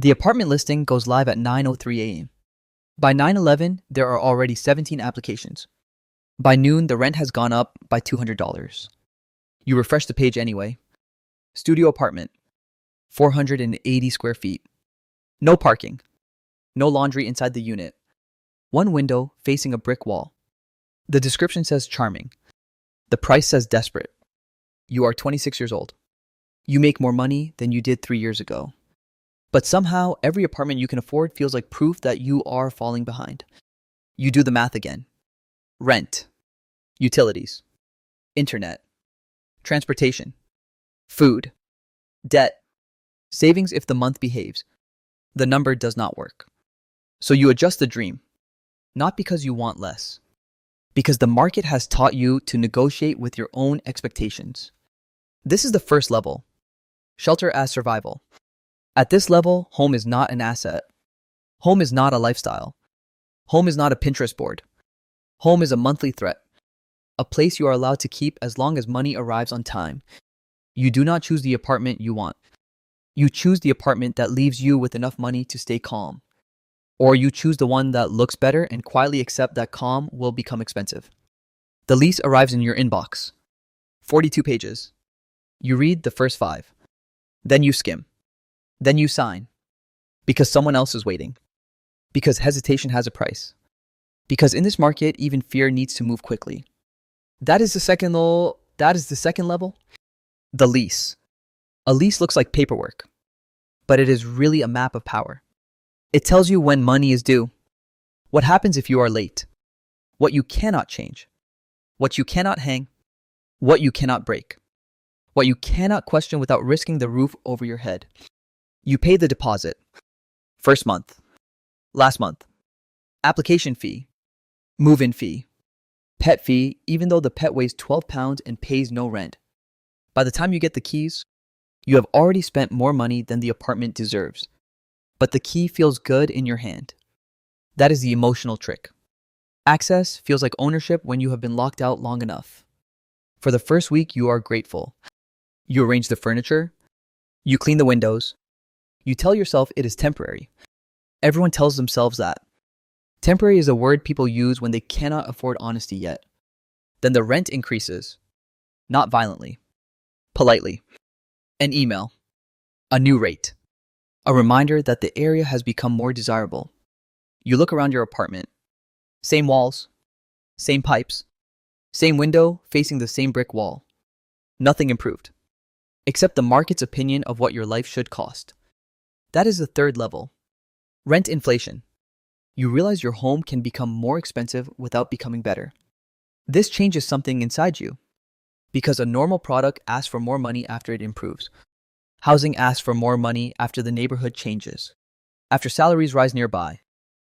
The apartment listing goes live at 9:03 a.m. By 9:11, there are already 17 applications. By noon, the rent has gone up by $200. You refresh the page anyway. Studio apartment, 480 square feet. No parking. No laundry inside the unit. One window facing a brick wall. The description says charming. The price says desperate. You are 26 years old. You make more money than you did 3 years ago. But somehow, every apartment you can afford feels like proof that you are falling behind. You do the math again. Rent, utilities, internet, transportation, food, debt, savings if the month behaves. The number does not work. So you adjust the dream, not because you want less, because the market has taught you to negotiate with your own expectations. This is the first level. Shelter as survival. At this level, home is not an asset. Home is not a lifestyle. Home is not a Pinterest board. Home is a monthly threat, a place you are allowed to keep as long as money arrives on time. You do not choose the apartment you want. You choose the apartment that leaves you with enough money to stay calm. Or you choose the one that looks better and quietly accept that calm will become expensive. The lease arrives in your inbox. 42 pages. You read the first 5. Then you skim. Then you sign. Because someone else is waiting. Because hesitation has a price. Because in this market, even fear needs to move quickly. That is the second level. The lease. A lease looks like paperwork, but it is really a map of power. It tells you when money is due, what happens if you are late, what you cannot change, what you cannot hang, what you cannot break, what you cannot question without risking the roof over your head. You pay the deposit, first month, last month, application fee, move-in fee, pet fee, even though the pet weighs 12 pounds and pays no rent. By the time you get the keys, you have already spent more money than the apartment deserves. But the key feels good in your hand. That is the emotional trick. Access feels like ownership when you have been locked out long enough. For the first week, you are grateful. You arrange the furniture. You clean the windows. You tell yourself it is temporary. Everyone tells themselves that. Temporary is a word people use when they cannot afford honesty yet. Then the rent increases. Not violently. Politely. An email. A new rate. A reminder that the area has become more desirable. You look around your apartment. Same walls. Same pipes. Same window facing the same brick wall. Nothing improved. Except the market's opinion of what your life should cost. That is the third level. Rent inflation. You realize your home can become more expensive without becoming better. This changes something inside you. Because a normal product asks for more money after it improves. Housing asks for more money after the neighborhood changes. After salaries rise nearby.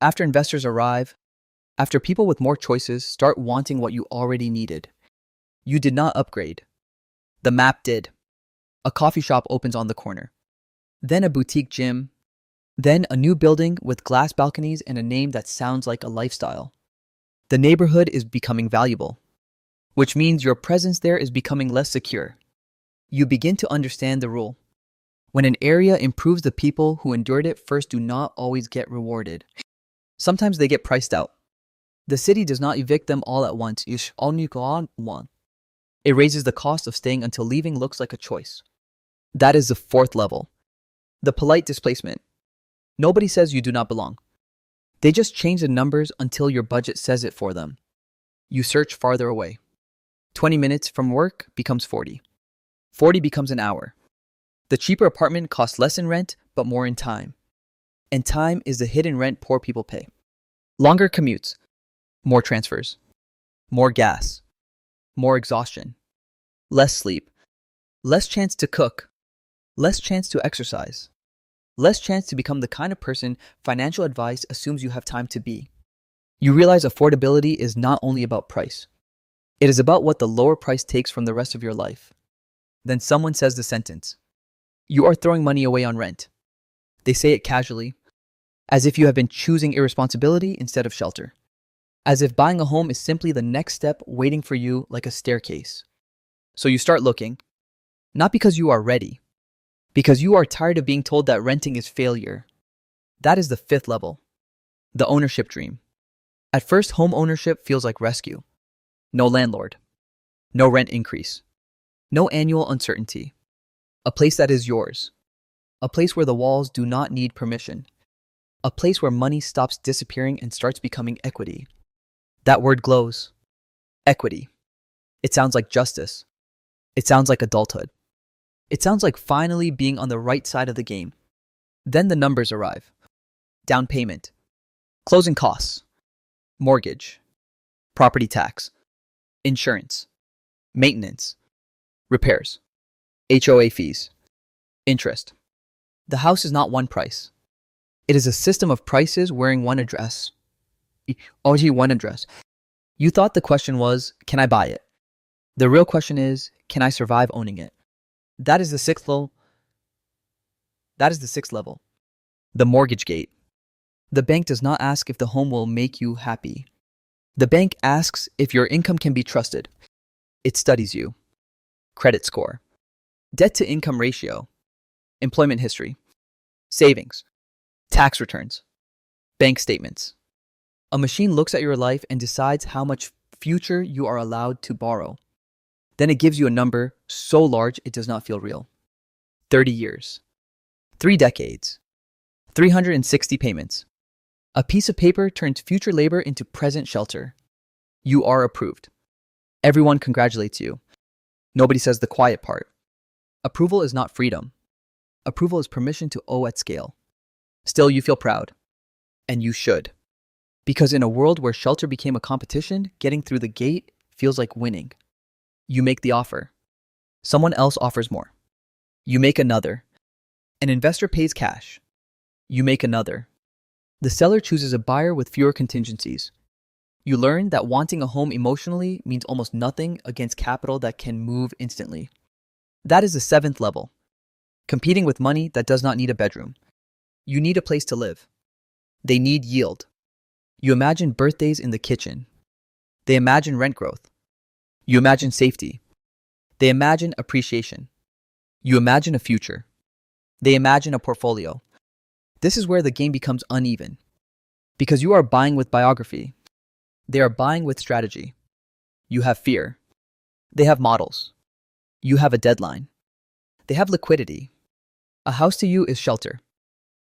After investors arrive. After people with more choices start wanting what you already needed. You did not upgrade. The map did. A coffee shop opens on the corner. Then a boutique gym. Then a new building with glass balconies and a name that sounds like a lifestyle. The neighborhood is becoming valuable, which means your presence there is becoming less secure. You begin to understand the rule. When an area improves, the people who endured it first do not always get rewarded. Sometimes they get priced out. The city does not evict them all at once. It raises the cost of staying until leaving looks like a choice. That is the fourth level. The polite displacement. Nobody says you do not belong. They just change the numbers until your budget says it for them. You search farther away. 20 minutes from work becomes 40. 40 becomes an hour. The cheaper apartment costs less in rent, but more in time. And time is the hidden rent poor people pay. Longer commutes. More transfers. More gas. More exhaustion. Less sleep. Less chance to cook. Less chance to exercise. Less chance to become the kind of person financial advice assumes you have time to be. You realize affordability is not only about price. It is about what the lower price takes from the rest of your life. Then someone says the sentence, "You are throwing money away on rent." They say it casually, as if you have been choosing irresponsibility instead of shelter. As if buying a home is simply the next step waiting for you like a staircase. So you start looking, not because you are ready, because you are tired of being told that renting is failure. That is the fifth level, the ownership dream. At first, home ownership feels like rescue. No landlord, no rent increase, no annual uncertainty. A place that is yours. A place where the walls do not need permission. A place where money stops disappearing and starts becoming equity. That word glows. Equity. It sounds like justice. It sounds like adulthood. It sounds like finally being on the right side of the game. Then the numbers arrive. Down payment, closing costs, mortgage, property tax, insurance, maintenance, repairs, HOA fees, interest. The house is not one price. It is a system of prices wearing one address. One address. You thought the question was, can I buy it? The real question is, can I survive owning it? That is the sixth level. The mortgage gate. The bank does not ask if the home will make you happy. The bank asks if your income can be trusted. It studies you. Credit score, debt to income ratio, employment history, savings, tax returns, bank statements. A machine looks at your life and decides how much future you are allowed to borrow. Then it gives you a number so large it does not feel real. 30 years, 3 decades, 360 payments. A piece of paper turns future labor into present shelter. You are approved. Everyone congratulates you. Nobody says the quiet part. Approval is not freedom. Approval is permission to owe at scale. Still, you feel proud. And you should. Because in a world where shelter became a competition, getting through the gate feels like winning. You make the offer. Someone else offers more. You make another. An investor pays cash. You make another. The seller chooses a buyer with fewer contingencies. You learn that wanting a home emotionally means almost nothing against capital that can move instantly. That is the seventh level. Competing with money that does not need a bedroom. You need a place to live. They need yield. You imagine birthdays in the kitchen. They imagine rent growth. You imagine safety. They imagine appreciation. You imagine a future. They imagine a portfolio. This is where the game becomes uneven. Because you are buying with biography. They are buying with strategy. You have fear. They have models. You have a deadline. They have liquidity. A house to you is shelter.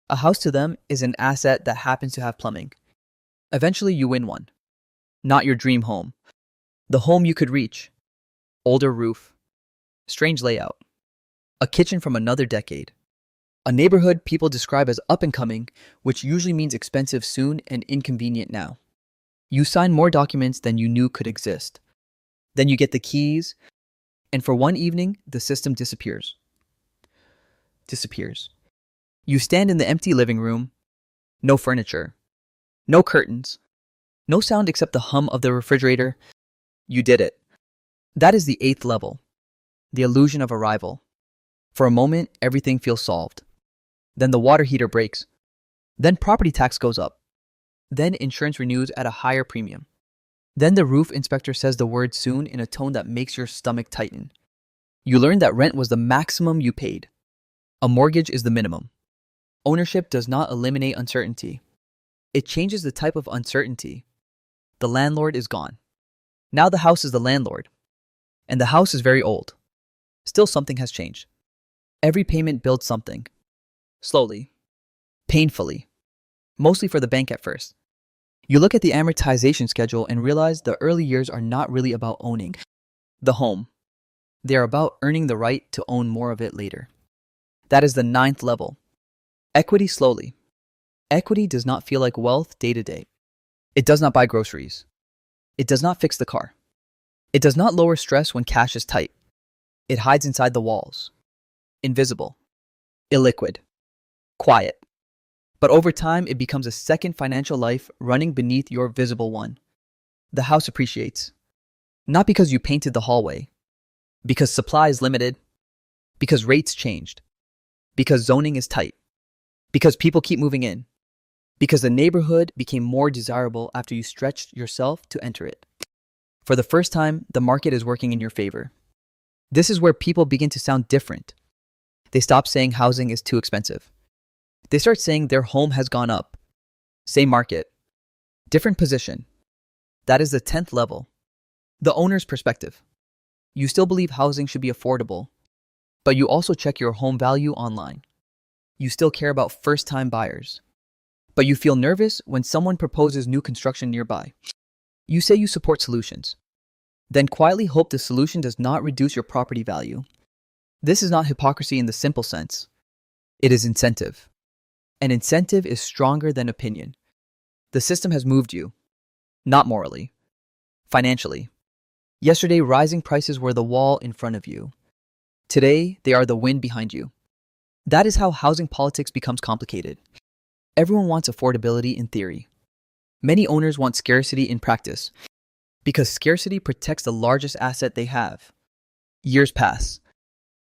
A house to them is an asset that happens to have plumbing. Eventually you win one. Not your dream home. The home you could reach. Older roof. Strange layout. A kitchen from another decade. A neighborhood people describe as up and coming, which usually means expensive soon and inconvenient now. You sign more documents than you knew could exist. Then you get the keys, and for one evening, the system disappears. You stand in the empty living room. No furniture. No curtains. No sound except the hum of the refrigerator. You did it. That is the eighth level. The illusion of arrival. For a moment, everything feels solved. Then the water heater breaks. Then property tax goes up. Then insurance renews at a higher premium. Then the roof inspector says the word soon in a tone that makes your stomach tighten. You learn that rent was the maximum you paid. A mortgage is the minimum. Ownership does not eliminate uncertainty. It changes the type of uncertainty. The landlord is gone. Now the house is the landlord. And the house is very old. Still, something has changed. Every payment builds something. Slowly. Painfully. Mostly for the bank at first. You look at the amortization schedule and realize the early years are not really about owning the home. They are about earning the right to own more of it later. That is the ninth level. Equity slowly. Equity does not feel like wealth day to day. It does not buy groceries. It does not fix the car. It does not lower stress when cash is tight. It hides inside the walls. Invisible. Illiquid. Quiet. But over time, it becomes a second financial life running beneath your visible one. The house appreciates. Not because you painted the hallway. Because supply is limited. Because rates changed. Because zoning is tight. Because people keep moving in. Because the neighborhood became more desirable after you stretched yourself to enter it. For the first time, the market is working in your favor. This is where people begin to sound different. They stop saying housing is too expensive. They start saying their home has gone up. Same market, different position. That is the 10th level. The owner's perspective. You still believe housing should be affordable, but you also check your home value online. You still care about first-time buyers, but you feel nervous when someone proposes new construction nearby. You say you support solutions, then quietly hope the solution does not reduce your property value. This is not hypocrisy in the simple sense. It is incentive. And incentive is stronger than opinion. The system has moved you, not morally, financially. Yesterday, rising prices were the wall in front of you. Today, they are the wind behind you. That is how housing politics becomes complicated. Everyone wants affordability in theory. Many owners want scarcity in practice, because scarcity protects the largest asset they have. Years pass.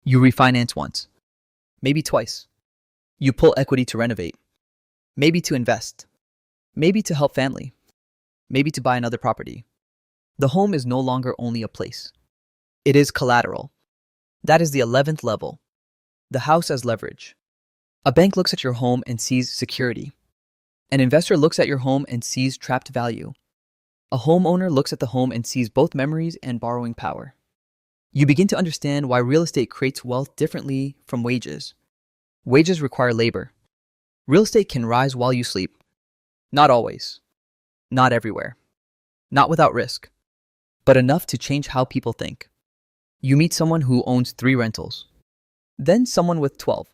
You refinance once, maybe twice. You pull equity to renovate, maybe to invest, maybe to help family, maybe to buy another property. The home is no longer only a place. It is collateral. That is the 11th level. The house as leverage. A bank looks at your home and sees security. An investor looks at your home and sees trapped value. A homeowner looks at the home and sees both memories and borrowing power. You begin to understand why real estate creates wealth differently from wages. Wages require labor. Real estate can rise while you sleep. Not always. Not everywhere. Not without risk. But enough to change how people think. You meet someone who owns 3 rentals. Then someone with 12.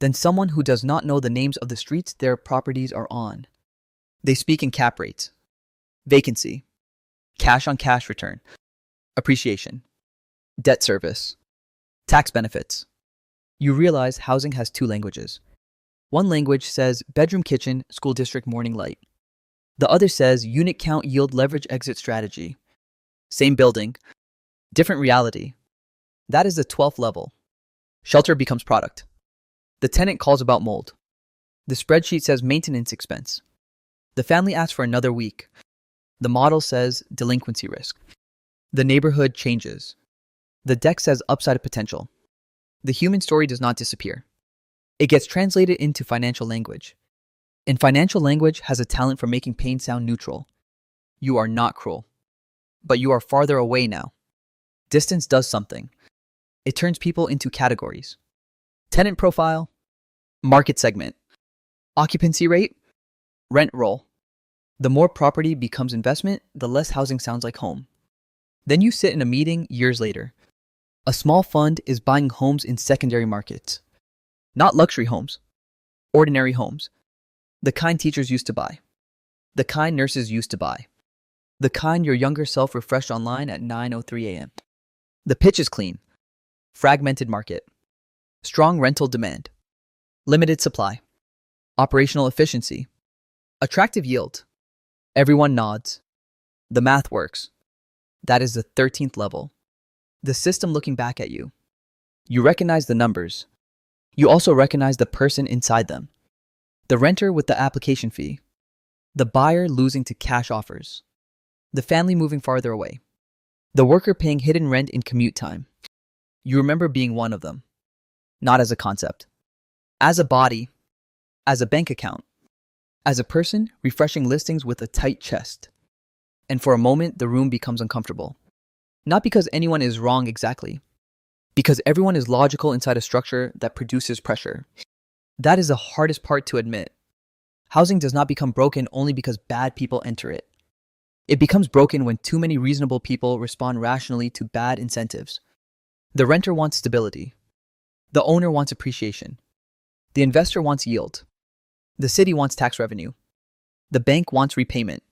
Then someone who does not know the names of the streets their properties are on. They speak in cap rates, vacancy, cash on cash return, appreciation, debt service, tax benefits. You realize housing has 2 languages. One language says bedroom kitchen, school district morning light. The other says unit count yield leverage exit strategy. Same building, different reality. That is the 12th level. Shelter becomes product. The tenant calls about mold. The spreadsheet says maintenance expense. The family asks for another week. The model says delinquency risk. The neighborhood changes. The deck says upside potential. The human story does not disappear. It gets translated into financial language. And financial language has a talent for making pain sound neutral. You are not cruel. But you are farther away now. Distance does something. It turns people into categories. Tenant profile, market segment, occupancy rate, rent roll. The more property becomes investment, the less housing sounds like home. Then you sit in a meeting years later. A small fund is buying homes in secondary markets. Not luxury homes, ordinary homes. The kind teachers used to buy. The kind nurses used to buy. The kind your younger self refreshed online at 9:03 a.m. The pitch is clean. Fragmented market. Strong rental demand. Limited supply. Operational efficiency. Attractive yield. Everyone nods. The math works. That is the 13th level. The system looking back at you. You recognize the numbers. You also recognize the person inside them. The renter with the application fee. The buyer losing to cash offers. The family moving farther away. The worker paying hidden rent in commute time. You remember being one of them. Not as a concept. As a body. As a bank account. As a person refreshing listings with a tight chest. And for a moment, the room becomes uncomfortable. Not because anyone is wrong exactly. Because everyone is logical inside a structure that produces pressure. That is the hardest part to admit. Housing does not become broken only because bad people enter it. It becomes broken when too many reasonable people respond rationally to bad incentives. The renter wants stability. The owner wants appreciation. The investor wants yield. The city wants tax revenue. The bank wants repayment.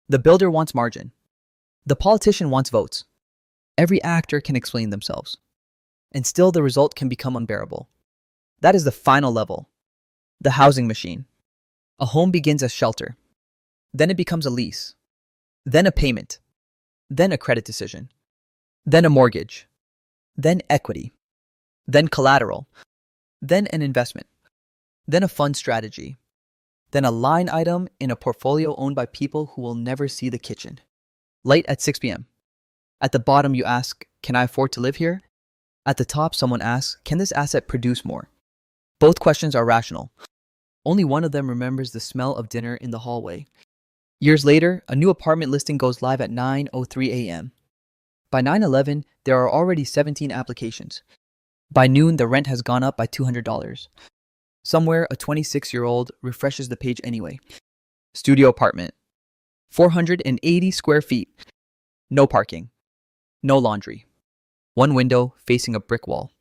The builder wants margin. The politician wants votes. Every actor can explain themselves. And still the result can become unbearable. That is the final level. The housing machine. A home begins as shelter. Then it becomes a lease. Then a payment. Then a credit decision. Then a mortgage. Then equity. Then collateral. Then an investment. Then a fund strategy. Then a line item in a portfolio owned by people who will never see the kitchen. Light at 6 p.m. At the bottom you ask, can I afford to live here? At the top someone asks, can this asset produce more? Both questions are rational. Only one of them remembers the smell of dinner in the hallway. Years later, a new apartment listing goes live at 9:03 a.m. By 9:11, there are already 17 applications. By noon, the rent has gone up by $200. Somewhere, a 26-year-old refreshes the page anyway. Studio apartment. 480 square feet. No parking. No laundry. One window facing a brick wall.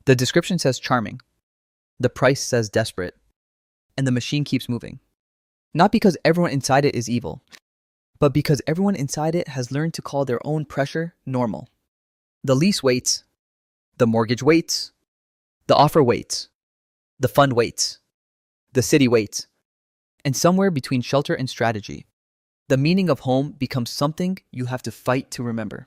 The description says charming. The price says desperate. And the machine keeps moving. Not because everyone inside it is evil, but because everyone inside it has learned to call their own pressure normal. The lease waits. The mortgage waits. The offer waits. The fund waits. The city waits. And somewhere between shelter and strategy, the meaning of home becomes something you have to fight to remember.